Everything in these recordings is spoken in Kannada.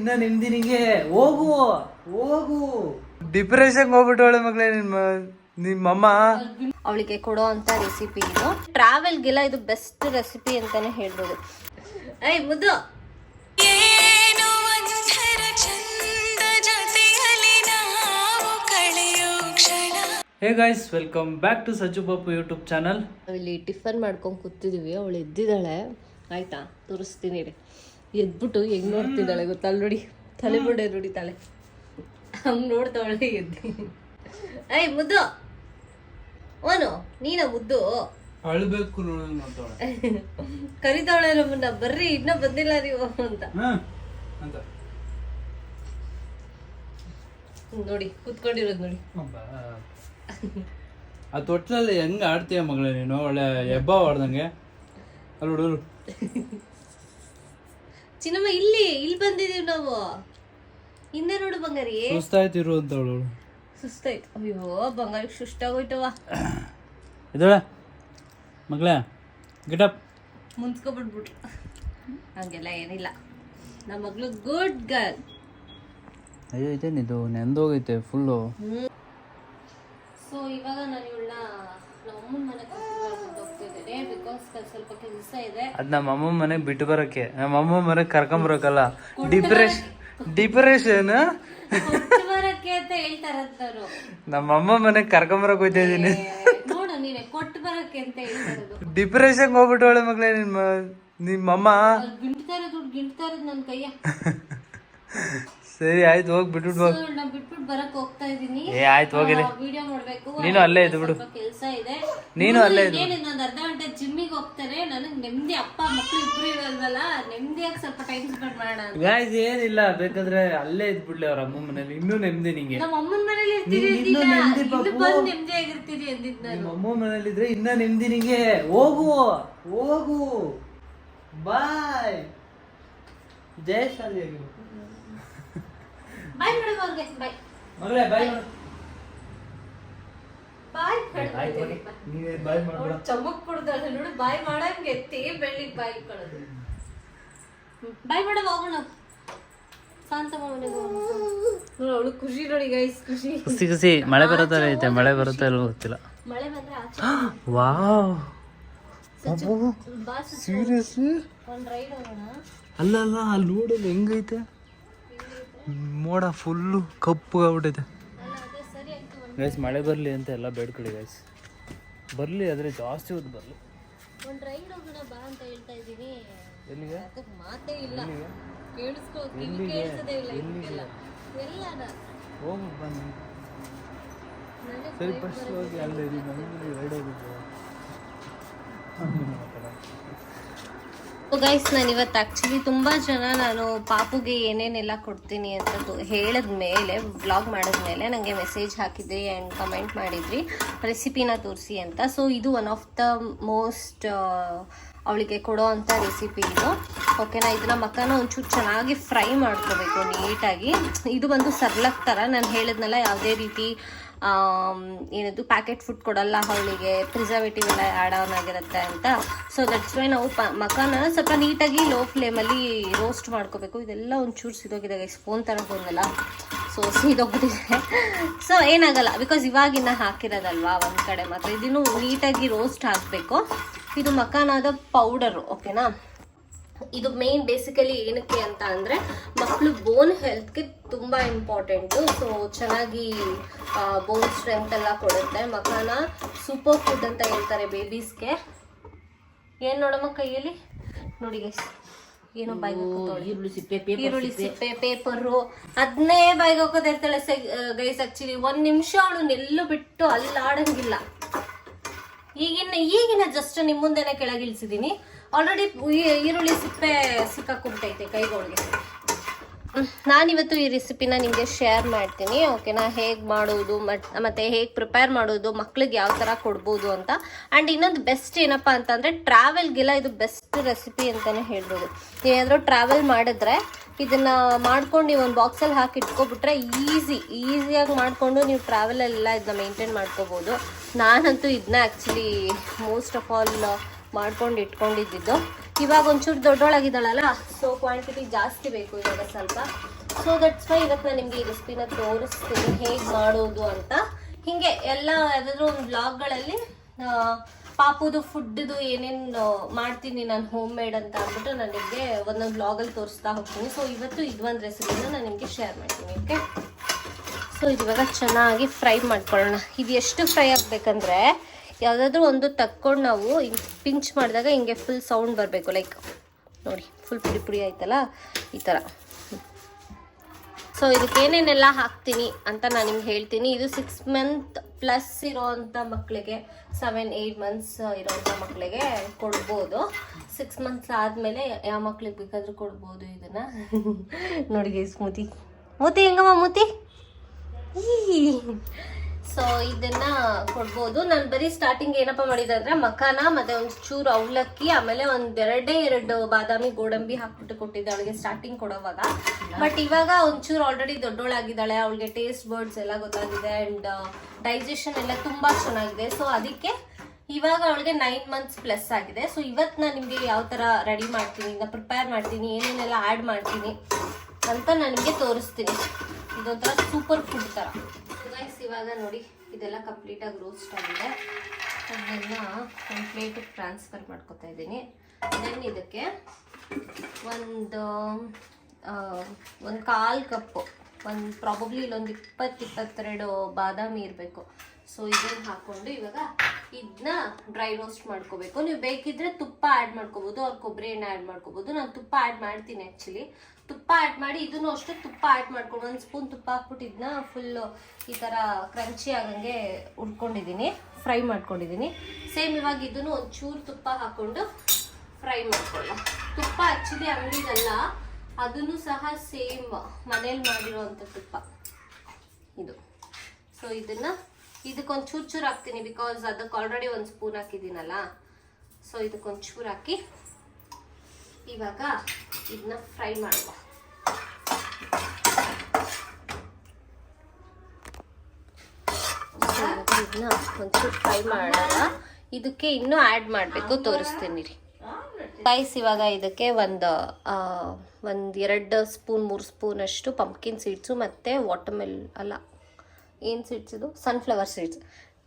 ಇನ್ನ ನಿಮ್ದಿನಿಗೆ ಹೋಗು ಹೋಗು. ಡಿಪ್ರೆಷನ್ ಹೋಗ್ಬಿಟ್ಟವಳೆ ಮಗಳೇ ನಿಮ್ಮಮ್ಮ. ಅವಳಿಗೆ ಕೊಡೋ ಅಂತ ರೆಸಿಪಿ ಇದು. ಟ್ರಾವೆಲ್ಗೆಲ್ಲ ಇದು ಬೆಸ್ಟ್ ರೆಸಿಪಿ ಅಂತಾನೆ ಹೇಳ್ಬೋದು. ಐ ಮುದ್ದು hey guys, welcome back to Sajju Papu YouTube channel. ಇಲ್ಲಿ ಟಿಫನ್ ಮಾಡ್ಕೊಂಡು ಕೂತಿದೀವಿ. ಅವಳು ಎದ್ದಿದ್ದಾಳೆ ಆಯ್ತಾ, ತೋರಿಸ್ತೀನಿ ರೀ. ಎದ್ಬಿಟ್ಟು ಹೆಂಗ್ ನೋಡ್ತಿದ್ದಾಳೆ ಗೊತ್ತಲ್ಲ, ನೋಡಿ ತಲೆ ಬುಡೆ ನೋಡಿ, ತಲೆ ಹಂಗ್ ನೋಡ್ತಾವಳೆ ಎದ್ದಿ. ಐ ಮುದ್ದು ಓನು ನೀನ ಮುದ್ದು ಅಳ್ಬೇಕು ಕರಿತಾವಳೆ ನಮ್ಮನ್ನ, ಬರ್ರಿ ಇನ್ನ ಬಂದಿಲ್ಲ ನೀವು ಅಂತ ನೋಡಿ ಕೂತ್ಕೊಂಡಿರೋದು ನೋಡಿ. ಆ ತೊಟ್ಲಲ್ಲಿ ಹೆಂಗ ಆಡ್ತೀಯ ಮಗಳೇ ನೀನು, ಒಳ್ಳೆ ಹೆಬ್ಬ ಹೊಡ್ದಂಗೆ. ಅಲ್ಲಿ ಹುಡುಗರು ಚಿನ್ನಮ್ಮ ಇಲ್ಲಿ ಬಂದಿದೀವಿ ನಾವು. ಹಿಂದೆ ನೋಡು ಬಂಗಾರಿ, ಸುಸ್ತಾಯ್ತಿರು ಅಂತ ಅವಳು. ಸುಸ್ತಾಯ್ತು. ಅಯ್ಯೋ ಬಂಗಾರಿ ಸುಸ್ತಾಗೋಯ್ತವ. ಇದಳ ಮಗಳೇ ಗಿಟಪ್ ಮುಂದ್ಕೊಬಿಟ್ಬಿಟ್ರು. ಹಂಗೆಲ್ಲ ಏನಿಲ್ಲ, ನಮ್ಮ ಮಗಳು ಗುಡ್ ಗರ್ಲ್. ಅಯ್ಯೋ ಇದೇನಿದು ನೆಂದೋಗೈತೆ ಫುಲ್ಲು. ಸೊ ಇವಾಗ ನಾನು ಇವಳನ್ನ ನಮ್ಮಮ್ಮನ ಮನೆಗೆ ಕರ್ಕೊಂಡು ಹೋಗ್ತಿದ್ದೇನೆ. ಬಿಕಾಸ್ ಸ್ವಲ್ಪ ಕೆಲಸ ಇದೆ. ಅದ್ ನಮ್ಮ ಅಮ್ಮ ಮನೆಗೆ ಬಿಟ್ಟು ಬರಕ್ಕೆ, ನಮ್ಮ ಅಮ್ಮ ಮನೆಗೆ ಕರ್ಕೊಂಬರಕ್ಕಲ್ಲ. ಡಿಪ್ರೆಷನ್ ಬರಕ್ಕೆ ಅಂತ ಹೇಳ್ತಾರಂತವ್ರು. ನಮ್ಮ ಅಮ್ಮ ಮನೆಗೆ ಕರ್ಕೊಂಬರಕ್ ಹೋಗ್ತಾ ಇದೀನಿ. ನೋಡು ನೀನೆ ಕೊಟ್ಟು ಬರಕ್ಕೆ ಅಂತ ಹೇಳ್ತಾರದು. ಡಿಪ್ರೆಷನ್ ಹೋಗ್ಬಿಟ್ಟವಳೆ ಮಗಳೇ ನಿಮ್ಮಮ್ಮ. ಗಿಂಟ್ತಾ ಇರೋದು ನನ್ನ ಕೈಯ. ಸರಿ ಆಯ್ತು, ಹೋಗಿ ಬಿಟ್ಬಿಟ್ಟು ಹೋಗಿ. ನಾ ಬಿಟ್ಬಿಟ್ಟು ಬರಕ್ ಹೋಗ್ತಾ ಇದೀನಿ. ಆಯ್ತು ಹೋಗಿಲಿ, ವಿಡಿಯೋ ಮಾಡ್ಬೇಕು. ನೀನು ಅಲ್ಲೇ ಇದ್ದು ಬಿಡು. ಕೆಲಸ ಇದೆ, ನೀನು ಅಲ್ಲೇ ಇದ್ದು. ಇನ್ನೊಂದು ಅರ್ಧ ಗಂಟೆ ಜಿಮ್ಮಿಗೆ ಹೋಗ್ತಾರೆ. ನನಗೆ ನೆಮ್ಮದಿ, ಅಪ್ಪ ಮಕ್ಕಳು ಇಬ್ರು ಇರಲ್ವಲ್ಲ, ನೆಮ್ಮದಿಯಾಗಿ ಸ್ವಲ್ಪ ಟೈಮ್ ಸ್ಪೆಂಡ್ ಮಾಡೋಣ. ಗಾಯ್ಸ್ ಏನಿಲ್ಲ, ಬೇಕಾದ್ರೆ ಅಲ್ಲೇ ಇದ್ಬಿಡ್ಲಿ ಅವ್ರ ಅಮ್ಮ ಮನೇಲಿ. ಇನ್ನೂ ನೆಮ್ಮದಿ ನಿಂಗೆ. ನಮ್ಮ ಅಮ್ಮನ ಮನೇಲಿ ಇರ್ತೀನಿ, ಬಂದು ನೆಮ್ಮದಿಯಾಗಿರ್ತೀನಿ ಅಂದಿದ್ದು ನಾನು. ನಿಮ್ಮ ಅಮ್ಮ ಮನೇಲಿ ಇದ್ರೆ ಇನ್ನ ನೆಮ್ಮದಿ ನಿಂಗೆ. ಹೋಗು ಹೋಗು, ಬಾಯ್. ಜಯಶಾಲಿ ಬಾಯ್ ಮೇಡಮ್ ಅವ್ರಿಗೆ, ಬಾಯ್ ಮಗಳೇ, ಬಾಯ್ ಬಾಯ್. ನೀವೇ ಬಾಯ್ ಮಾಡ್ಬೇಡ. ಚಮಕ್ ಕೊಡ್ದಾಳೆ ನೋಡು, ಬಾಯ್ ಮಾಡಂಗೆ ಎತ್ತಿ ಬೆಳ್ಳಿಗೆ ಬಾಯ್ ಇಟ್ಕೊಳ್ಳೋದು. ಬಾಯ್ ಮೇಡಮ್ ಹೋಗೋಣ, ಶಾಂತಮ್ಮ ಮನೆಗೆ ಹೋಗೋಣ. ನೋಡಿ ಅವಳು ಖುಷಿ ನೋಡಿ ಗೈಸ್, ಖುಷಿ. ಮಳೆ ಬರುತ್ತಾ ಐತೆ, ಮಳೆ ಬರುತ್ತಾ ಇಲ್ವೋ ಗೊತ್ತಿಲ್ಲ. ಮಳೆ ಬಂದ್ರೆ ಆಚೆ ವಾವ್, ಸೀರಿಯಸ್ಲಿ ಒಂದು ರೈಡ್ ಹೋಗೋಣ. ಅಲ್ಲ ಅಲ್ಲಿ ನೋಡಲ್ಲ ಹೆಂಗೈತೆ, ಮೋಡ ಫುಲ್ಲು ಕಪ್ಪು ಆಗ್ಬಿಟ್ಟೈತೆ. ಗೈಸ್ ಮಳೆ ಬರಲಿ ಅಂತ ಎಲ್ಲ ಬೇಡ್ಕೊಳ್ಳಿ ಗೈಸ್, ಬರಲಿ, ಆದರೆ ಜಾಸ್ತಿ ಹೊತ್ತು ಬರಲಿ. ಒಂದು ರೈಡ್ ಹೋಗೋಣ ಬಾ ಅಂತ ಹೇಳ್ತಾ ಇದ್ದೀನಿ. ಎಲ್ಲಿಗೆ? ಅದಕ್ಕೆ ಮಾತೇ ಇಲ್ಲ, ಕೇಳಿಸ್ಕೋ, ಕೇಳಿಸೋದೇ ಇಲ್ಲ ಇದಕ್ಕೆಲ್ಲ. ಎಲ್ಲಾನ ಹೋಗಿ ಬನ್ನಿ. ಸರಿ ಫಸ್ಟ್ ಹೋಗಿ ಅಲ್ಲೇ ನಮಗೆ ರೈಡ್ ಹೋಗಿದ್ದು. ಗೈಸ್ ನಾನು ಇವತ್ತು ಆ್ಯಕ್ಚುಲಿ ತುಂಬ ಜನ ನಾನು ಪಾಪುಗೆ ಏನೇನೆಲ್ಲ ಕೊಡ್ತೀನಿ ಅಂತ ಹೇಳಿದ ಮೇಲೆ, ವ್ಲಾಗ್ ಮಾಡಿದ್ಮೇಲೆ ನನಗೆ ಮೆಸೇಜ್ ಹಾಕಿದ್ರಿ ಆ್ಯಂಡ್ ಕಮೆಂಟ್ ಮಾಡಿದ್ರಿ ರೆಸಿಪಿನ ತೋರಿಸಿ ಅಂತ. ಸೊ ಇದು ಒನ್ ಆಫ್ ದ ಮೋಸ್ಟ್ ಅವಳಿಗೆ ಕೊಡೋ ಅಂಥ ರೆಸಿಪಿ ಇದು. ಓಕೆನಾ, ಇದನ್ನ ಮಕ್ಕನ ಒಂಚೂರು ಚೆನ್ನಾಗಿ ಫ್ರೈ ಮಾಡ್ಕೋಬೇಕು ನೀಟಾಗಿ. ಇದು ಬಂದು ಸರ್ಲಕ್ ಥರ, ನಾನು ಹೇಳಿದ್ನಲ್ಲ ಯಾವುದೇ ರೀತಿ ಏನದು ಪ್ಯಾಕೆಟ್ ಫುಡ್ ಕೊಡಲ್ಲ ಅವಳಿಗೆ, ಪ್ರಿಸರ್ವೇಟಿವ್ ಎಲ್ಲ ಆ್ಯಡ್ ಆನ್ ಆಗಿರುತ್ತೆ ಅಂತ. ಸೊ ದಟ್ಸ್ ವೈ ನಾವು ಮಕ್ಕನ ಸ್ವಲ್ಪ ನೀಟಾಗಿ ಲೋ ಫ್ಲೇಮಲ್ಲಿ ರೋಸ್ಟ್ ಮಾಡ್ಕೋಬೇಕು. ಇದೆಲ್ಲ ಒಂಚೂರು ಸಿದೋಗಿದೆ, ಸ್ಪೂನ್ ಥರ ಬಂದಲ್ಲ, ಸೊ ಸಿದೋಗ್ಬಿಟ್ಟಿದೆ. ಸೊ ಏನಾಗಲ್ಲ, ಬಿಕಾಸ್ ಇವಾಗಿನ್ನ ಹಾಕಿರೋದಲ್ವಾ ಒಂದು ಕಡೆ ಮಾತ್ರ. ಇದನ್ನು ನೀಟಾಗಿ ರೋಸ್ಟ್ ಹಾಕಬೇಕು. ಇದು ಮಕಾನಾದ ಪೌಡರು. ಓಕೆನಾ, ಇದು ಮೇನ್ ಬೇಸಿಕಲಿ ಏನಕ್ಕೆ ಅಂತ ಅಂದರೆ ಮಕ್ಕಳು ಬೋನ್ ಹೆಲ್ತ್ಗೆ ತುಂಬ ಇಂಪಾರ್ಟೆಂಟು. ಸೊ ಚೆನ್ನಾಗಿ ಬೋನ್ ಸ್ಟ್ರೆಂತ್ ಎಲ್ಲ ಕೊಡುತ್ತೆ. ಮಕ್ಕಳನ್ನ ಸೂಪರ್ ಫುಡ್ ಅಂತ ಹೇಳ್ತಾರೆ ಬೇಬೀಸ್ಗೆ. ಏನು ನೋಡಮ್ಮ ಕೈಯಲ್ಲಿ ನೋಡಿ ಗೈಸ್, ಏನೋ ಬಾಯಿಗೆ ಈರುಳ್ಳಿ ಸಿಪ್ಪೆ ಪೇಪರು ಅದನ್ನೇ ಬಾಯಿಗೆ ಹಾಕೋದು ಇರ್ತಾಳೆ ಗೈಸ್. ಆ್ಯಕ್ಚುಲಿ 1 ನಿಮಿಷ ಅವಳು ನೆಲ್ಲು ಬಿಟ್ಟು ಅಲ್ಲಾಡಂಗಿಲ್ಲ. ಈಗಿನ ಜಸ್ಟ್ ನಿಮ್ಮ ಮುಂದೆನೆ ಕೆಳಗಿಳಿಸಿದ್ದೀನಿ. ಆಲ್ರೆಡಿ ಈರುಳ್ಳಿ ಸಿಪ್ಪೆ ಸಿಕ್ಕಾಕೊಂಬಿಟ್ಟೈತೆ ಕೈಗಳಿಗೆ. ನಾನಿವತ್ತು ಈ ರೆಸಿಪಿನ ನಿಮಗೆ ಶೇರ್ ಮಾಡ್ತೀನಿ. ಓಕೆನಾ, ಹೇಗೆ ಮಾಡೋದು ಮತ್ತು ಹೇಗೆ ಪ್ರಿಪೇರ್ ಮಾಡೋದು, ಮಕ್ಳಿಗೆ ಯಾವ ಥರ ಕೊಡ್ಬೋದು ಅಂತ. ಆ್ಯಂಡ್ ಇನ್ನೊಂದು ಬೆಸ್ಟ್ ಏನಪ್ಪ ಅಂತಂದರೆ ಟ್ರಾವೆಲ್ಗೆಲ್ಲ ಇದು ಬೆಸ್ಟ್ ರೆಸಿಪಿ ಅಂತಲೇ ಹೇಳ್ಬೋದು. ನೀವೇನಾದರೂ ಟ್ರಾವೆಲ್ ಮಾಡಿದ್ರೆ ಇದನ್ನು ಮಾಡ್ಕೊಂಡು ನೀವು ಒಂದು ಬಾಕ್ಸಲ್ಲಿ ಹಾಕಿ ಇಟ್ಕೊಬಿಟ್ರೆ ಈಸಿಯಾಗಿ ಮಾಡಿಕೊಂಡು ನೀವು ಟ್ರಾವೆಲೆಲ್ಲ ಇದನ್ನ ಮೇಂಟೈನ್ ಮಾಡ್ಕೋಬೋದು. ನಾನಂತೂ ಇದನ್ನ ಆ್ಯಕ್ಚುಲಿ ಮೋಸ್ಟ್ ಆಫ್ ಆಲ್ ಮಾಡ್ಕೊಂಡು ಇಟ್ಕೊಂಡಿದ್ದು. ಇವಾಗ ಒಂಚೂರು ದೊಡ್ಡೊಳಗಿದ್ದಾಳಲ್ಲ, ಸೊ ಕ್ವಾಂಟಿಟಿ ಜಾಸ್ತಿ ಬೇಕು ಇವಾಗ ಸ್ವಲ್ಪ. ಸೊ ದಟ್ಸ್ ವೈ ಇವತ್ತು ನಾನು ನಿಮಗೆ ಈ ರೆಸಿಪಿನ ತೋರಿಸ್ತೀನಿ ಹೇಗೆ ಮಾಡೋದು ಅಂತ. ಹಿಂಗೆ ಎಲ್ಲ ಯಾವ್ದಾದ್ರು ಒಂದು ವ್ಲಾಗ್ಗಳಲ್ಲಿ ಪಾಪುದು ಫುಡ್ದು ಏನೇನು ಮಾಡ್ತೀನಿ ನಾನು ಹೋಮ್ ಮೇಡ್ ಅಂತ ಅಂದ್ಬಿಟ್ಟು ನಾನು ನಿಮಗೆ ಒಂದೊಂದು ವ್ಲಾಗಲ್ಲಿ ತೋರಿಸ್ತಾ ಹೋಗ್ತೀನಿ. ಸೊ ಇವತ್ತು ಇದೊಂದು ರೆಸಿಪಿನ ನಾನು ನಿಮಗೆ ಶೇರ್ ಮಾಡ್ತೀನಿ. ಓಕೆ, ಸೊ ಇದು ಇವಾಗ ಚೆನ್ನಾಗಿ ಫ್ರೈ ಮಾಡ್ಕೊಳ್ಳೋಣ. ಇದು ಎಷ್ಟು ಫ್ರೈ ಆಗಬೇಕಂದ್ರೆ ಯಾವುದಾದ್ರೂ ಒಂದು ತಕ್ಕೊಂಡು ನಾವು ಹಿಂಗೆ ಪಿಂಚ್ ಮಾಡಿದಾಗ ಹಿಂಗೆ ಫುಲ್ ಸೌಂಡ್ ಬರಬೇಕು. ಲೈಕ್ ನೋಡಿ, ಫುಲ್ ಪುಡಿ ಪುಡಿ ಆಯ್ತಲ್ಲ ಈ ಥರ. ಸೊ ಇದಕ್ಕೆ ಏನೇನೆಲ್ಲ ಹಾಕ್ತೀನಿ ಅಂತ ನಾನು ನಿಮ್ಗೆ ಹೇಳ್ತೀನಿ. ಇದು 6 ಮಂತ್ ಪ್ಲಸ್ ಇರೋವಂಥ ಮಕ್ಕಳಿಗೆ, 7-8 ಮಂತ್ಸ್ ಇರೋವಂಥ ಮಕ್ಕಳಿಗೆ ಕೊಡ್ಬೋದು. 6 ಮಂತ್ಸ್ ಆದಮೇಲೆ ಯಾವ ಮಕ್ಳಿಗೆ ಬೇಕಾದರೂ ಕೊಡ್ಬೋದು ಇದನ್ನು. ನೋಡಿ ಗೈಸ್, ಮೂತಿ ಹೆಂಗಮ್ಮ ಮೂತಿ. ಸೊ ಇದನ್ನ ಕೊಡ್ಬೋದು. ನಾನು ಬರೀ ಸ್ಟಾರ್ಟಿಂಗ್ ಏನಪ್ಪ ಮಾಡಿದೆ ಅಂದ್ರೆ ಮಖಾನ ಮತ್ತೆ ಒಂದು ಚೂರು ಅವಲಕ್ಕಿ, ಆಮೇಲೆ ಎರಡು ಬಾದಾಮಿ ಗೋಡಂಬಿ ಹಾಕ್ಬಿಟ್ಟು ಕೊಟ್ಟಿದ್ದೆ ಅವಳಿಗೆ ಸ್ಟಾರ್ಟಿಂಗ್ ಕೊಡೋವಾಗ. ಬಟ್ ಇವಾಗ ಒಂಚೂರು ಆಲ್ರೆಡಿ ದೊಡ್ಡೋಳಾಗಿದ್ದಾಳೆ, ಅವಳಿಗೆ ಟೇಸ್ಟ್ ಬರ್ಡ್ಸ್ ಎಲ್ಲ ಗೊತ್ತಾಗಿದೆ ಅಂಡ್ ಡೈಜೆಷನ್ ಎಲ್ಲ ತುಂಬಾ ಚೆನ್ನಾಗಿದೆ. ಸೊ ಅದಕ್ಕೆ ಇವಾಗ ಅವಳಿಗೆ 9 ಮಂತ್ಸ್ ಪ್ಲಸ್ ಆಗಿದೆ. ಸೊ ಇವತ್ತು ನಾನು ನಿಮಗೆ ಯಾವ ಥರ ರೆಡಿ ಮಾಡ್ತೀನಿ, ಪ್ರಿಪೇರ್ ಮಾಡ್ತೀನಿ, ಏನೇನೆಲ್ಲ ಆ್ಯಡ್ ಮಾಡ್ತೀನಿ ಅಂತ ನಾನು ನಿಮಗೆ ತೋರಿಸ್ತೀನಿ. ಇದೊಂಥರ ಸೂಪರ್ ಫುಡ್ ಥರ. ಇವಾಗ ನೋಡಿ ಇದೆಲ್ಲ ಕಂಪ್ಲೀಟಾಗಿ ರೋಸ್ಟ್ ಆಗಿದೆ. ಅದನ್ನು ಒಂದು ಪ್ಲೇಟಿಗೆ ಟ್ರಾನ್ಸ್ಫರ್ ಮಾಡ್ಕೊತಾ ಇದ್ದೀನಿ. ದೆನ್ ಇದಕ್ಕೆ ಒಂದು 1/4 ಕಪ್ಪು, ಪ್ರಾಬಬ್ಲಿ ಇಲ್ಲೊಂದು 20-22 ಬಾದಾಮಿ ಇರಬೇಕು. ಸೊ ಇದನ್ನು ಹಾಕ್ಕೊಂಡು ಇವಾಗ ಇದನ್ನ ಡ್ರೈ ರೋಸ್ಟ್ ಮಾಡ್ಕೋಬೇಕು. ನೀವು ಬೇಕಿದ್ರೆ ತುಪ್ಪ ಆ್ಯಡ್ ಮಾಡ್ಕೋಬೋದು, ಅವ್ರು ಕೊಬ್ಬರಿ ಎಣ್ಣೆ ಆ್ಯಡ್ ಮಾಡ್ಕೋಬೋದು. ನಾನು ತುಪ್ಪ ಆ್ಯಡ್ ಮಾಡ್ತೀನಿ ಆ್ಯಕ್ಚುಲಿ. ತುಪ್ಪ ಆ್ಯಡ್ ಮಾಡಿ ಇದನ್ನು ಅಷ್ಟೇ ತುಪ್ಪ ಆ್ಯಡ್ ಮಾಡ್ಕೊಂಡು 1 ಸ್ಪೂನ್ ತುಪ್ಪ ಹಾಕ್ಬಿಟ್ಟು ಇದನ್ನ ಫುಲ್ಲು ಈ ಥರ ಕ್ರಂಚಿ ಆಗಂಗೆ ಉಡ್ಕೊಂಡಿದ್ದೀನಿ, ಫ್ರೈ ಮಾಡ್ಕೊಂಡಿದ್ದೀನಿ. ಸೇಮ್ ಇವಾಗ ಇದನ್ನು ಒಂಚೂರು ತುಪ್ಪ ಹಾಕ್ಕೊಂಡು ಫ್ರೈ ಮಾಡ್ಕೊಳ್ಳ. ತುಪ್ಪ ಆ್ಯಕ್ಚುಲಿ ಅಂಗಡಿದಲ್ಲ, ಅದನ್ನು ಸಹ ಸೇಮ್ ಮನೇಲಿ ಮಾಡಿರೋವಂಥ ತುಪ್ಪ ಇದು. ಸೊ ಇದಕ್ಕೊಂದು ಚೂರು ಹಾಕ್ತೀನಿ, ಬಿಕಾಸ್ ಅದಕ್ಕೆ ಆಲ್ರೆಡಿ 1 ಸ್ಪೂನ್ ಹಾಕಿದ್ದೀನಲ್ಲ. ಸೊ ಇದಕ್ಕೊಂಚೂರು ಹಾಕಿ ಇವಾಗ ಇದನ್ನ ಫ್ರೈ ಮಾಡುವ. ಇದನ್ನ ಒಂಚೂರು ಫ್ರೈ ಮಾಡೋಣ. ಇದಕ್ಕೆ ಇನ್ನೂ ಆ್ಯಡ್ ಮಾಡಬೇಕು, ತೋರಿಸ್ತೀನಿ ರೀ ಗೈಸ್. ಇವಾಗ ಇದಕ್ಕೆ ಒಂದು 2 ಸ್ಪೂನ್ 3 ಸ್ಪೂನ್ ಅಷ್ಟು ಪಂಪ್ಕಿನ್ ಸೀಡ್ಸು ಮತ್ತು ಏನು ಸೀಡ್ಸ್ ಇದು, ಸನ್ಫ್ಲವರ್ ಸೀಡ್ಸ್.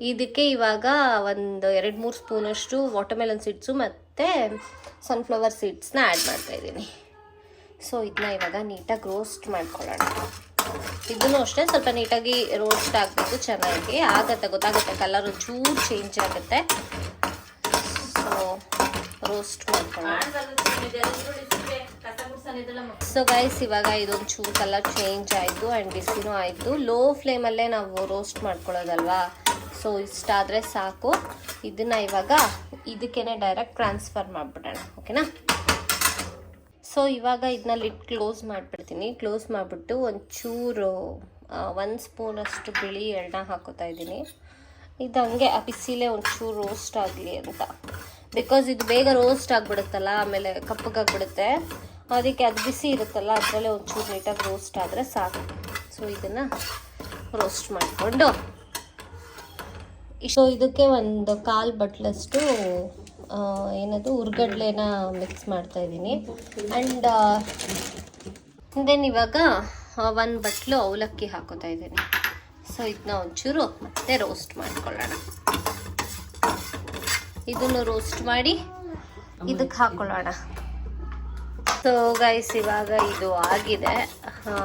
ಇದಕ್ಕೆ ಇವಾಗ ಒಂದು 2-3 ಸ್ಪೂನಷ್ಟು ವಾಟರ್ಮೆಲನ್ ಸೀಡ್ಸು ಮತ್ತು ಸನ್ಫ್ಲವರ್ ಸೀಡ್ಸ್ನ ಆ್ಯಡ್ ಮಾಡ್ತಾಯಿದ್ದೀನಿ. ಸೊ ಇದನ್ನ ಇವಾಗ ನೀಟಾಗಿ ರೋಸ್ಟ್ ಮಾಡ್ಕೊಳ್ಳೋಣ. ಇದನ್ನು ಅಷ್ಟೇ ಸ್ವಲ್ಪ ನೀಟಾಗಿ ರೋಸ್ಟ್ ಆಗಬೇಕು, ಚೆನ್ನಾಗಿ ಗೊತ್ತಾಗುತ್ತೆ, ಕಲರ್ ಒಂಚೂರು ಚೇಂಜ್ ಆಗುತ್ತೆ. ಸೊ ರೋಸ್ಟ್ ಮಾಡ್ಕೊಳ್ಳೋಣ. ಸೊ ಗೈಸ್ ಇವಾಗ ಇದೊಂಚೂರು ಕಲರ್ ಚೇಂಜ್ ಆಯಿತು ಆ್ಯಂಡ್ ಬಿಸಿನೂ ಆಯಿತು. ಲೋ ಫ್ಲೇಮಲ್ಲೇ ನಾವು ರೋಸ್ಟ್ ಮಾಡ್ಕೊಳ್ಳೋದಲ್ವಾ. ಸೊ ಇಷ್ಟಾದರೆ ಸಾಕು. ಇದನ್ನು ಇವಾಗ ಇದಕ್ಕೇನೆ ಡೈರೆಕ್ಟ್ ಟ್ರಾನ್ಸ್ಫರ್ ಮಾಡಿಬಿಡೋಣ. ಓಕೆನಾ? ಸೊ ಇವಾಗ ಇದನ್ನ ಲಿಡ್ ಕ್ಲೋಸ್ ಮಾಡಿಬಿಡ್ತೀನಿ. ಕ್ಲೋಸ್ ಮಾಡಿಬಿಟ್ಟು ಒಂಚೂರು 1 ಸ್ಪೂನಷ್ಟು ಬಿಳಿ ಎಳ್ಳ ಹಾಕೋತಾ ಇದ್ದೀನಿ. ಇದು ಹಂಗೆ ಆ ಬಿಸಿಲೇ ಒಂಚೂರು ರೋಸ್ಟ್ ಆಗಲಿ ಅಂತ, ಬಿಕಾಸ್ ಇದು ಬೇಗ ರೋಸ್ಟ್ ಆಗಿಬಿಡುತ್ತಲ್ಲ, ಆಮೇಲೆ ಕಪ್ಪಗಾಗ್ಬಿಡುತ್ತೆ. ಅದಕ್ಕೆ ಅದು ಬಿಸಿ ಇರುತ್ತಲ್ಲ, ಅದರಲ್ಲೇ ಒಂಚೂರು ನೀಟಾಗಿ ರೋಸ್ಟ್ ಆದರೆ ಸಾಕು. ಸೊ ಇದನ್ನು ರೋಸ್ಟ್ ಮಾಡಿಕೊಂಡು ಇದಕ್ಕೆ ಒಂದು 1/4 ಬಟ್ಲಷ್ಟು ಏನದು ಹುರ್ಗಡ್ಲೆನ ಮಿಕ್ಸ್ ಮಾಡ್ತಾ ಇದ್ದೀನಿ. ಆ್ಯಂಡ್ ದೆನ್ ಇವಾಗ 1 ಬಟ್ಲು ಅವಲಕ್ಕಿ ಹಾಕೋತಾ ಇದ್ದೀನಿ. ಸೊ ಇದನ್ನ ಒಂಚೂರು ಮತ್ತೆ ರೋಸ್ಟ್ ಮಾಡ್ಕೊಳ್ಳೋಣ. ಇದನ್ನು ರೋಸ್ಟ್ ಮಾಡಿ ಇದಕ್ಕೆ ಹಾಕೊಳ್ಳೋಣ. ಸೊ ಗೈಸ್ ಇವಾಗ ಇದು ಆಗಿದೆ,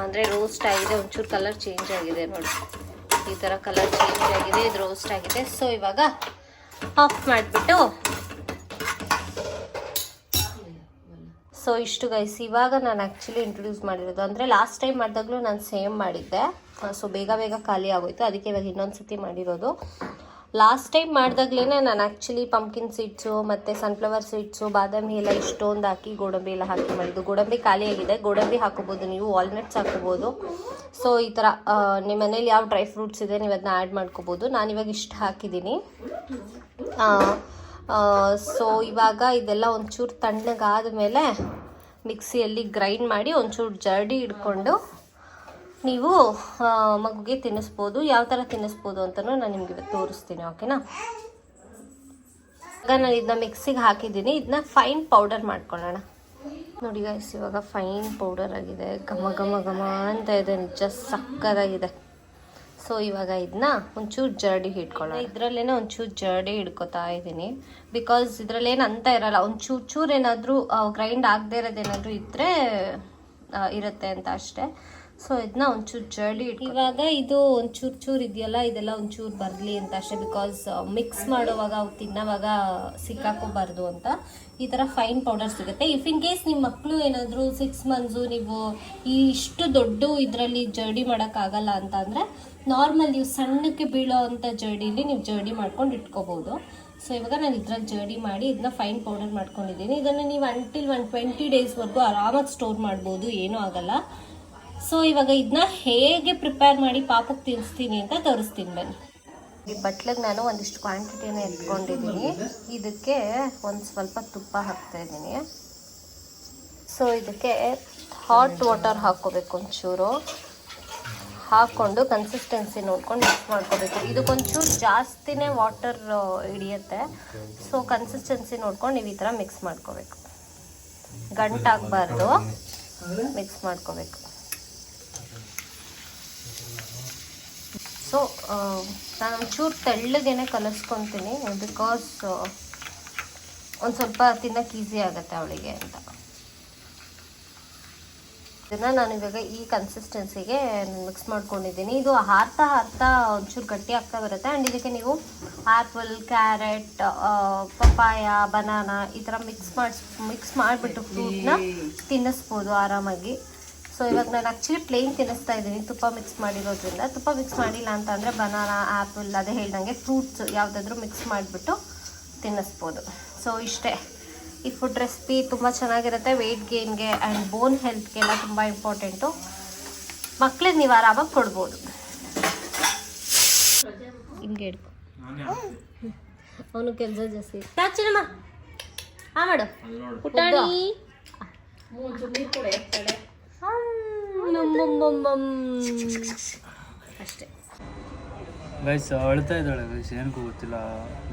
ಅಂದರೆ ರೋಸ್ಟ್ ಆಗಿದೆ. ಒಂಚೂರು ಕಲರ್ ಚೇಂಜ್ ಆಗಿದೆ ನೋಡಿ, ಈ ಥರ ಕಲರ್ ಚೇಂಜ್ ಆಗಿದೆ, ಇದು ರೋಸ್ಟ್ ಆಗಿದೆ. ಸೊ ಇವಾಗ ಆಫ್ ಮಾಡಿಬಿಟ್ಟು, ಸೊ ಇಷ್ಟು ಗೈಸ್. ಇವಾಗ ನಾನು ಆ್ಯಕ್ಚುಲಿ ಇಂಟ್ರೊಡ್ಯೂಸ್ ಮಾಡಿರೋದು, ಅಂದರೆ ಲಾಸ್ಟ್ ಟೈಮ್ ಮಾಡಿದಾಗಲೂ ನಾನು ಸೇಮ್ ಮಾಡಿದ್ದೆ. ಸೊ ಬೇಗ ಖಾಲಿ ಆಗೋಯ್ತು, ಅದಕ್ಕೆ ಇವಾಗ ಇನ್ನೊಂದು ಸತಿ ಮಾಡಿರೋದು. ಲಾಸ್ಟ್ ಟೈಮ್ ಮಾಡಿದಾಗ್ಲೇ ನಾನು ಆ್ಯಕ್ಚುಲಿ ಪಂಪ್ಕಿನ್ ಸೀಡ್ಸು ಮತ್ತು ಸನ್ಫ್ಲವರ್ ಸೀಡ್ಸು, ಬಾದಾಮಿ ಎಲ್ಲ ಇಷ್ಟೊಂದು ಹಾಕಿ ಗೋಡಂಬಿ ಎಲ್ಲ ಹಾಕಿ ಮಾಡಿದ್ದು. ಗೋಡಂಬಿ ಖಾಲಿಯಾಗಿದೆ, ಗೋಡಂಬಿ ಹಾಕೋಬೋದು ನೀವು, ವಾಲ್ನಟ್ಸ್ ಹಾಕೋಬೋದು. ಸೊ ಈ ಥರ ನಿಮ್ಮ ಮನೇಲಿ ಯಾವ ಡ್ರೈ ಫ್ರೂಟ್ಸ್ ಇದೆ ನೀವು ಅದನ್ನ ಆ್ಯಡ್ ಮಾಡ್ಕೋಬೋದು. ನಾನಿವಾಗ ಇಷ್ಟು ಹಾಕಿದ್ದೀನಿ. ಸೊ ಇವಾಗ ಇದೆಲ್ಲ ಒಂಚೂರು ತಣ್ಣಗಾದ ಮೇಲೆ ಮಿಕ್ಸಿಯಲ್ಲಿ ಗ್ರೈಂಡ್ ಮಾಡಿ ಒಂಚೂರು ಜರಡಿ ಹಿಡ್ಕೊಂಡು ನೀವು ಮಗುಗೆ ತಿನ್ನಿಸ್ಬೋದು. ಯಾವ ಥರ ತಿನ್ನಿಸ್ಬೋದು ಅಂತಲೂ ನಾನು ನಿಮಗೆ ತೋರಿಸ್ತೀನಿ. ಓಕೆನಾ? ಈಗ ನಾನು ಇದನ್ನ ಮಿಕ್ಸಿಗೆ ಹಾಕಿದ್ದೀನಿ. ಇದನ್ನ ಫೈನ್ ಪೌಡರ್ ಮಾಡ್ಕೊಳ್ಳೋಣ. ನೋಡಿ ಗೈಸ್, ಇವಾಗ ಫೈನ್ ಪೌಡರ್ ಆಗಿದೆ, ಘಮ ಘಮ ಘಮ ಅಂತ ಇದೆ, ನಿಜ ಸಕ್ಕದಾಗಿದೆ. ಸೊ ಇವಾಗ ಇದನ್ನ ಒಂಚೂರು ಜರಡಿ ಹಿಡ್ಕೊಳ್ಳೋಣ. ಇದರಲ್ಲೇನೆ ಒಂಚೂರು ಜರಡಿ ಹಿಡ್ಕೊತಾ ಇದ್ದೀನಿ, ಬಿಕಾಸ್ ಇದರಲ್ಲೇನು ಅಂತ ಇರಲ್ಲ. ಚೂರು ಏನಾದರೂ ಗ್ರೈಂಡ್ ಆಗದೆ ಇರೋದೇನಾದರೂ ಇದ್ದರೆ ಇರುತ್ತೆ ಅಂತ ಅಷ್ಟೇ. ಸೊ ಇದನ್ನ ಒಂಚೂರು ಜರಡಿ ಇವಾಗ ಇದು ಒಂಚೂರು ಇದೆಯಲ್ಲ, ಇದೆಲ್ಲ ಒಂಚೂರು ಬರಲಿ ಅಂತ ಅಷ್ಟೇ. ಬಿಕಾಸ್ ಮಿಕ್ಸ್ ಮಾಡೋವಾಗ ಅವು ತಿನ್ನೋವಾಗ ಸಿಕ್ಕಾಕೋಬಾರ್ದು ಅಂತ ಈ ಥರ ಫೈನ್ ಪೌಡರ್ ಸಿಗುತ್ತೆ. ಇಫ್ ಇನ್ ಕೇಸ್ ನಿಮ್ಮ ಮಕ್ಕಳು ಏನಾದರೂ 6 ಮಂತ್ಸು ನೀವು ಇಷ್ಟು ದೊಡ್ಡ ಇದರಲ್ಲಿ ಜರ್ಡಿ ಮಾಡೋಕ್ಕಾಗಲ್ಲ ಅಂತ ಅಂದರೆ ನಾರ್ಮಲ್ ನೀವು ಸಣ್ಣಕ್ಕೆ ಬೀಳೋ ಅಂಥ ಜರ್ಡಿಲಿ ನೀವು ಜರ್ಡಿ ಮಾಡ್ಕೊಂಡು ಇಟ್ಕೋಬೋದು. ಸೊ ಇವಾಗ ನಾನು ಇದ್ರಲ್ಲಿ ಜರ್ಡಿ ಮಾಡಿ ಇದನ್ನ ಫೈನ್ ಪೌಡರ್ ಮಾಡ್ಕೊಂಡಿದ್ದೀನಿ. ಇದನ್ನು ನೀವು ಅಂಟಿಲ್ 120 ಡೇಸ್ವರೆಗೂ ಆರಾಮಾಗಿ ಸ್ಟೋರ್ ಮಾಡ್ಬೋದು, ಏನೂ ಆಗಲ್ಲ. ಸೊ ಇವಾಗ ಇದನ್ನ ಹೇಗೆ ಪ್ರಿಪೇರ್ ಮಾಡಿ ಪಾಪಕ್ಕೆ ತಿನ್ನಿಸ್ತೀನಿ ಅಂತ ತೋರಿಸ್ತೀನಿ ಬನ್ನಿ. ಈ ಬಟ್ಲಿಗೆ ನಾನು ಒಂದಿಷ್ಟು ಕ್ವಾಂಟಿಟಿನ ಎತ್ಕೊಂಡಿದ್ದೀನಿ. ಇದಕ್ಕೆ ಒಂದು ಸ್ವಲ್ಪ ತುಪ್ಪ ಹಾಕ್ತಾ ಇದ್ದೀನಿ. ಸೊ ಇದಕ್ಕೆ ಹಾಟ್ ವಾಟರ್ ಹಾಕ್ಕೋಬೇಕು, ಒಂಚೂರು ಹಾಕ್ಕೊಂಡು ಕನ್ಸಿಸ್ಟೆನ್ಸಿ ನೋಡ್ಕೊಂಡು ಮಿಕ್ಸ್ ಮಾಡ್ಕೋಬೇಕು. ಇದಕ್ಕೊಂಚೂರು ಜಾಸ್ತಿನೇ ವಾಟರ್ ಹಿಡಿಯುತ್ತೆ. ಸೊ ಕನ್ಸಿಸ್ಟೆನ್ಸಿ ನೋಡ್ಕೊಂಡು ನೀವು ಈ ಥರ ಮಿಕ್ಸ್ ಮಾಡ್ಕೋಬೇಕು, ಗಂಟಾಗಬಾರ್ದು, ಮಿಕ್ಸ್ ಮಾಡ್ಕೋಬೇಕು. ಸೊ ನಾನು ಒಂಚೂರು ತೆಳ್ಳಗೇನೆ ಕಲಿಸ್ಕೊತೀನಿ, ಬಿಕಾಸ್ ಒಂದು ಸ್ವಲ್ಪ ತಿನ್ನೋಕೆ ಈಸಿ ಆಗುತ್ತೆ ಅವಳಿಗೆ ಅಂತ. ಇದನ್ನು ನಾನು ಇವಾಗ ಈ ಕನ್ಸಿಸ್ಟೆನ್ಸಿಗೆ ಮಿಕ್ಸ್ ಮಾಡ್ಕೊಂಡಿದ್ದೀನಿ. ಇದು ಹಾರ್ತಾ ಒಂಚೂರು ಗಟ್ಟಿ ಆಗ್ತಾ ಬರುತ್ತೆ. ಆ್ಯಂಡ್ ಇದಕ್ಕೆ ನೀವು ಆ್ಯಪಲ್, ಕ್ಯಾರೆಟ್, ಪಪಾಯ, ಬನಾನಾ ಈ ಥರ ಮಿಕ್ಸ್ ಮಾಡಿಬಿಟ್ಟು ಫ್ರೂಟ್ನ ತಿನ್ನಿಸ್ಬೋದು ಆರಾಮಾಗಿ. ಸೊ ಇವಾಗ ನಾನು ಆ್ಯಕ್ಚುಲಿ ಪ್ಲೇನ್ ತಿನ್ನಿಸ್ತಾ ಇದ್ದೀನಿ ತುಪ್ಪ ಮಿಕ್ಸ್ ಮಾಡಿರೋದ್ರಿಂದ. ತುಪ್ಪ ಮಿಕ್ಸ್ ಮಾಡಿಲ್ಲ ಅಂತಂದರೆ ಬನಾನಾ, ಆ್ಯಪಲ್, ಅದೇ ಹೇಳ್ದಂಗೆ ಫ್ರೂಟ್ಸ್ ಯಾವುದಾದ್ರೂ ಮಿಕ್ಸ್ ಮಾಡಿಬಿಟ್ಟು ತಿನ್ನಿಸ್ಬೋದು. ಸೊ ಇಷ್ಟೇ, ಈ ಫುಡ್ ರೆಸಿಪಿ ತುಂಬ ಚೆನ್ನಾಗಿರುತ್ತೆ. ವೆಯ್ಟ್ ಗೇನ್ಗೆ ಆ್ಯಂಡ್ ಬೋನ್ ಹೆಲ್ತ್ಗೆಲ್ಲ ತುಂಬ ಇಂಪಾರ್ಟೆಂಟು. ಮಕ್ಳಿಗೆ ನೀವು ಆರಾಮಾಗಿ ಕೊಡ್ಬೋದು. ಹಿಂಗೆ ಹಿಡ್ಕೊ, ಅವನು ಕೆಲಸ ಜಾಸ್ತಿ. ಚಿನ್ನಮ್ಮ ಮಾಡು ಪುಟಾಣಿ. ಅಷ್ಟೇ ಗೈಸ್, ಅಳ್ತಾ ಇದ್ದಾಳೆ ಗೈಸ್, ಏನಕ್ಕೂ ಗೊತ್ತಿಲ್ಲ.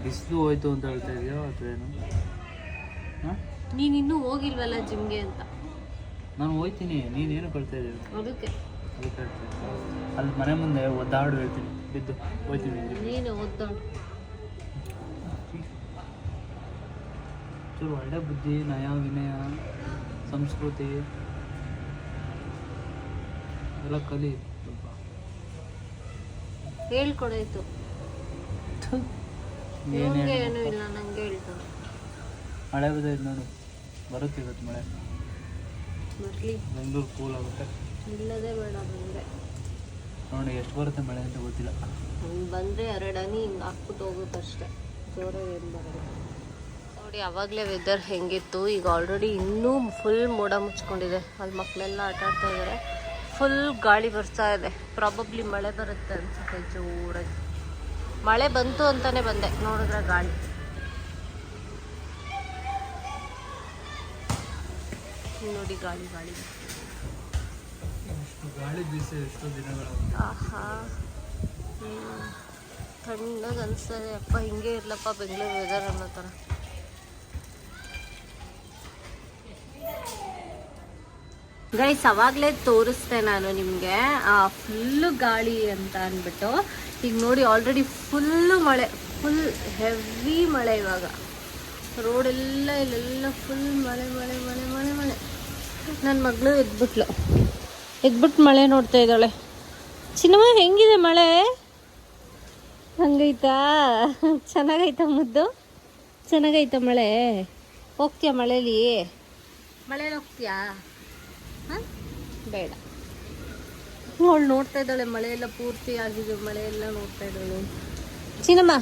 ಬಿಸಿಲು ಹೋಯ್ತು ಅಂತ ಹೇಳ್ತಾ ಇದೆಯೋ ಅಥವಾ ಏನು? ನೀನು ಇನ್ನೂ ಹೋಗಿಲ್ವಲ್ಲ ಜಿಮ್ಗೆ ಅಂತ. ನಾನು ಹೋಯ್ತೀನಿ, ನೀನೇನು ಕಳ್ತಾ ಇದ್ದೀವಿ ಅದಕ್ಕೆ ಅಲ್ಲಿ ಮನೆ ಮುಂದೆ ಒದ್ದಾಡು ಹೇಳ್ತೀನಿ, ಬಿದ್ದು ಹೋಯ್ತೀನಿ. ನೀನು ಒದ್ದಾಡು. ಚೂರು ಒಳ್ಳೆ ಬುದ್ಧಿ, ನಯ, ವಿನಯ, ಸಂಸ್ಕೃತಿ ಎಲ್ಲ ಕಲಿ ಸ್ವಲ್ಪ. ಹೇಳ್ಕೊಡಾಯ್ತು, ಏನು ಇಲ್ಲ ನಂಗೆ ಹೇಳ್ತಾನೆ. ಮಳೆ ಬರ್ತೈತೆ ನೋಡು, ಬರುತ್ತೆ ಇವತ್ತು ಮಳೆ. ಬರಲಿ, ಬೆಂಗಳೂರು ಕೂಲ್ ಆಗುತ್ತೆ. ಇಲ್ಲದೇ ಬೇಡ ಬಂದರೆ ನೋಡಿ ಎಷ್ಟು ಬರುತ್ತೆ ಮಳೆ ಅಂತ ಗೊತ್ತಿಲ್ಲ. ಹಂಗೆ ಬಂದರೆ 2 ಹನಿ ಹಿಂಗೆ ಹಾಕ್ಬಿಟ್ಟು ಹೋಗೋಕ್ಕಷ್ಟೇ, ಜೋರಾಗಿ ಏನು ಬರಲ್ಲ. ನೋಡಿ ಆವಾಗಲೇ ವೆದರ್ ಹೆಂಗಿತ್ತು, ಈಗ ಆಲ್ರೆಡಿ ಇನ್ನೂ ಫುಲ್ ಮೋಡ ಮುಚ್ಕೊಂಡಿದೆ. ಅಲ್ಲಿ ಮಕ್ಕಳೆಲ್ಲ ಆಟ ಆಡ್ತಾ ಇದ್ದಾರೆ. ಫುಲ್ ಗಾಳಿ ಬರ್ತಾ ಇದೆ. ಪ್ರಾಬಬ್ಲಿ ಮಳೆ ಬರುತ್ತೆ ಅನ್ಸುತ್ತೆ ಜೋರಾಗಿ. ಮಳೆ ಬಂತು ಅಂತಾನೆ ಬಂದೆ, ನೋಡಿದ್ರೆ ಗಾಳಿ. ನೋಡಿ ಗಾಳಿ ಗಾಳಿ ಗಾಳಿ ಬೀಸಿ ಎಷ್ಟೋ ದಿನಗಳ. ಆಹಾ, ತಣ್ಣಗೆ ಅನಿಸ್ತದೆ. ಅಪ್ಪ ಹಿಂಗೆ ಇರ್ಲಪ್ಪ ಬೆಂಗಳೂರು ವೆದರ್ ಅನ್ನೋ ಥರ. ಗೈಸ್, ಅವಾಗಲೇ ತೋರಿಸ್ದೆ ನಾನು ನಿಮಗೆ ಫುಲ್ಲು ಗಾಳಿ ಅಂತ ಅಂದ್ಬಿಟ್ಟು. ಈಗ ನೋಡಿ ಆಲ್ರೆಡಿ ಫುಲ್ಲು ಮಳೆ, ಫುಲ್ ಹೆವಿ ಮಳೆ. ಇವಾಗ ರೋಡೆಲ್ಲ ಇಲ್ಲೆಲ್ಲ ಫುಲ್ ಮಳೆ ಮಳೆ ಮಳೆ ಮಳೆ ಮಳೆ. ನನ್ನ ಮಗಳು ಎದ್ಬಿಟ್ಟು ಮಳೆ ನೋಡ್ತಾ ಇದ್ದಾಳೆ. ಚಿನ್ನಮ್ಮ ಹೆಂಗಿದೆ ಮಳೆ? ಹಂಗೈತಾ? ಚೆನ್ನಾಗೈತಾ ಮುದ್ದು? ಚೆನ್ನಾಗೈತಾ ಮಳೆ? ಹೋಗ್ತೀಯಾ ಮಳೇಲಿ ಹೋಗ್ತೀಯಾ? ಹಾಂ, ಬೇಡ. ಅವಳು ನೋಡ್ತಾ ಇದ್ದಾಳೆ, ಮಳೆ ಎಲ್ಲ ಪೂರ್ತಿ ಆಗಿದೆ, ಮಳೆ ಎಲ್ಲ ನೋಡ್ತಾ ಇದ್ದಾಳೆ. ಚಿನ್ನಮ್ಮ